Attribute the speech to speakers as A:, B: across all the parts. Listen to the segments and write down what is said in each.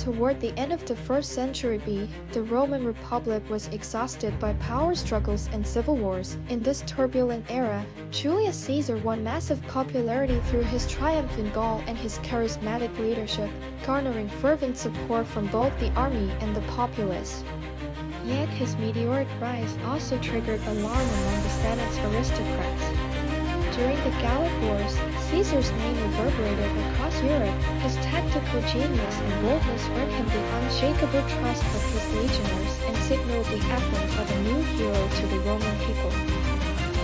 A: Toward the end of the 1st century B, the Roman Republic was exhausted by power struggles and civil wars. In this turbulent era, Julius Caesar won massive popularity through his triumph in Gaul and his charismatic leadership, garnering fervent support from both the army and the populace. Yet his meteoric rise also triggered alarm among the Senate's aristocrats. During the Gallic Wars, Caesar's name reverberated across Europe. His tactical genius and boldness earned him the unshakable trust of his legionnaires and signaled the advent of a new hero to the Roman people.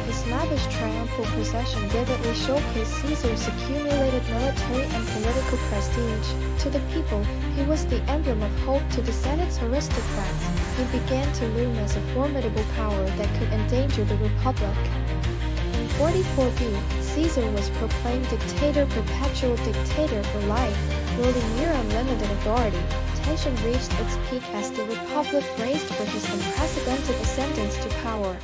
A: His lavish triumphal procession vividly showcased Caesar's accumulated military and political prestige. To the people, he was the emblem of hope. To the Senate's aristocrats, he began to loom as a formidable power that could endanger the Republic. In 44 B, Caesar was proclaimed dictator, perpetual dictator for life, wielding near unlimited authority. Tension reached its peak as the Republic raced for his unprecedented ascendance to power.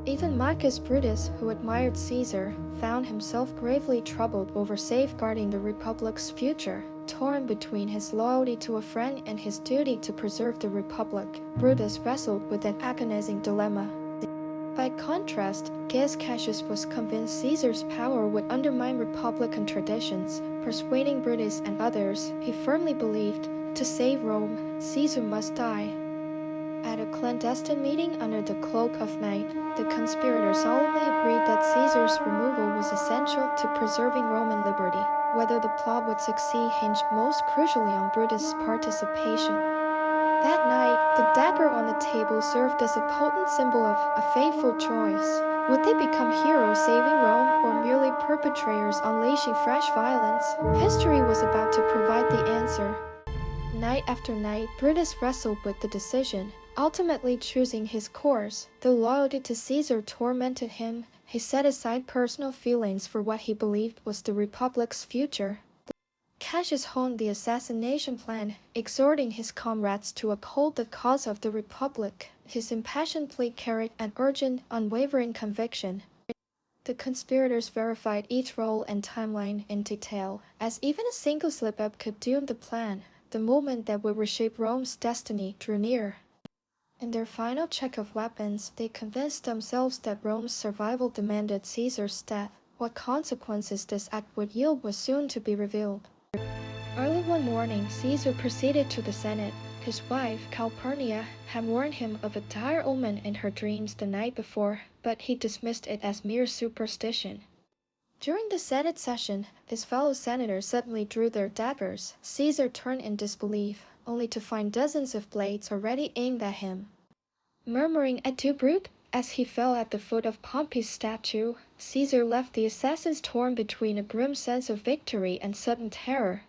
A: Even Marcus Brutus, who admired Caesar, found himself gravely troubled over safeguarding the Republic's future. Torn between his loyalty to a friend and his duty to preserve the Republic, Brutus wrestled with an agonizing dilemma. By contrast, Gaius Cassius was convinced Caesar's power would undermine Republican traditions. Persuading Brutus and others, he firmly believed, to save Rome, Caesar must die. At a clandestine meeting under the cloak of night, the conspirators solemnly agreed that Caesar's removal was essential to preserving Roman liberty. Whether the plot would succeed hinged most crucially on Brutus' participation. That night, the dagger on the table served as a potent symbol of a fateful choice. Would they become heroes saving Rome, or merely perpetrators unleashing fresh violence? History was about to provide the answer. Night after night, Brutus wrestled with the decision, ultimately choosing his course. Though loyalty to Caesar tormented him, he set aside personal feelings for what he believed was the Republic's future. Cassius honed the assassination plan, exhorting his comrades to uphold the cause of the Republic. His impassioned plea carried an urgent, unwavering conviction. The conspirators verified each role and timeline in detail, as even a single slip-up could doom the plan. The moment that would reshape Rome's destiny drew near. In their final check of weapons, they convinced themselves that Rome's survival demanded Caesar's death. What consequences this act would yield was soon to be revealed. Early one morning, Caesar proceeded to the Senate. His wife, Calpurnia, had warned him of a dire omen in her dreams the night before, but he dismissed it as mere superstition. During the Senate session, his fellow senators suddenly drew their daggers. Caesar turned in disbelief, only to find dozens of blades already aimed at him. Murmuring "Adieu, brute," as he fell at the foot of Pompey's statue, Caesar left the assassins torn between a grim sense of victory and sudden terror.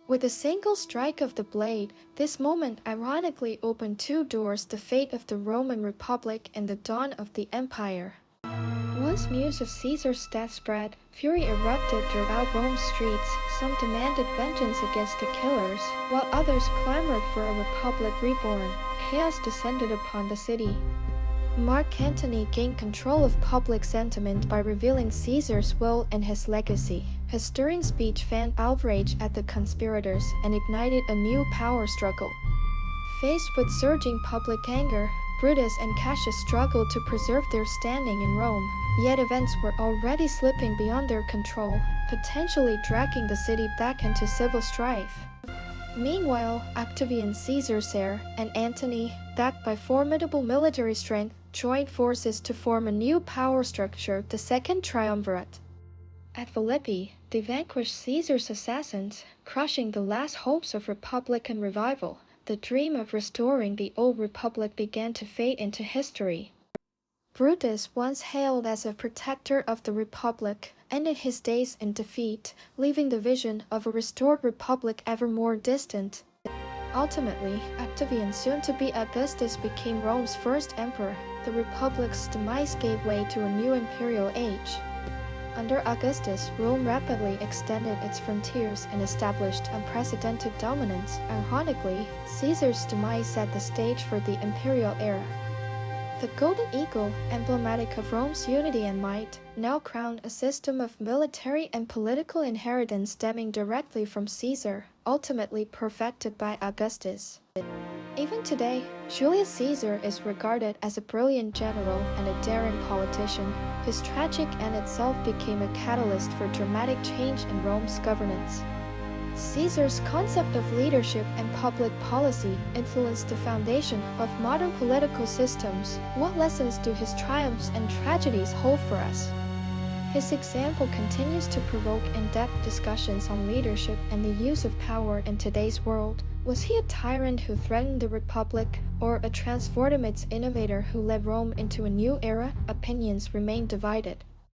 A: With a single strike of the blade, this moment ironically opened two doors: the fate of the Roman Republic and the dawn of the Empire. Once news of Caesar's death spread, fury erupted throughout Rome's streets. Some demanded vengeance against the killers, while others clamored for a republic reborn. Chaos descended upon the city. Mark Antony gained control of public sentiment by revealing Caesar's will and his legacy. His stirring speech fanned outrage at the conspirators and ignited a new power struggle. Faced with surging public anger, Brutus and Cassius struggled to preserve their standing in Rome, yet events were already slipping beyond their control, potentially dragging the city back into civil strife. Meanwhile, Octavian Caesar's heir and Antony, backed by formidable military strength, joined forces to form a new power structure, the Second Triumvirate. At Philippi, they vanquished Caesar's assassins, crushing the last hopes of Republican revival. The dream of restoring the old republic began to fade into history. Brutus, once hailed as a protector of the republic, ended his days in defeat, leaving the vision of a restored republic ever more distant. Ultimately, Octavian, soon-to-be Augustus, became Rome's first emperor. The republic's demise gave way to a new imperial age. Under Augustus, Rome rapidly extended its frontiers and established unprecedented dominance. Ironically, Caesar's demise set the stage for the imperial era. The golden eagle, emblematic of Rome's unity and might, now crowned a system of military and political inheritance stemming directly from Caesar, ultimately perfected by Augustus. Even today, Julius Caesar is regarded as a brilliant general and a daring politician. His tragic end itself became a catalyst for dramatic change in Rome's governance. Caesar's concept of leadership and public policy influenced the foundation of modern political systems. What lessons do his triumphs and tragedies hold for us? His example continues to provoke in-depth discussions on leadership and the use of power in today's world. Was he a tyrant who threatened the Republic, or a transformative innovator who led Rome into a new era? Opinions remain divided.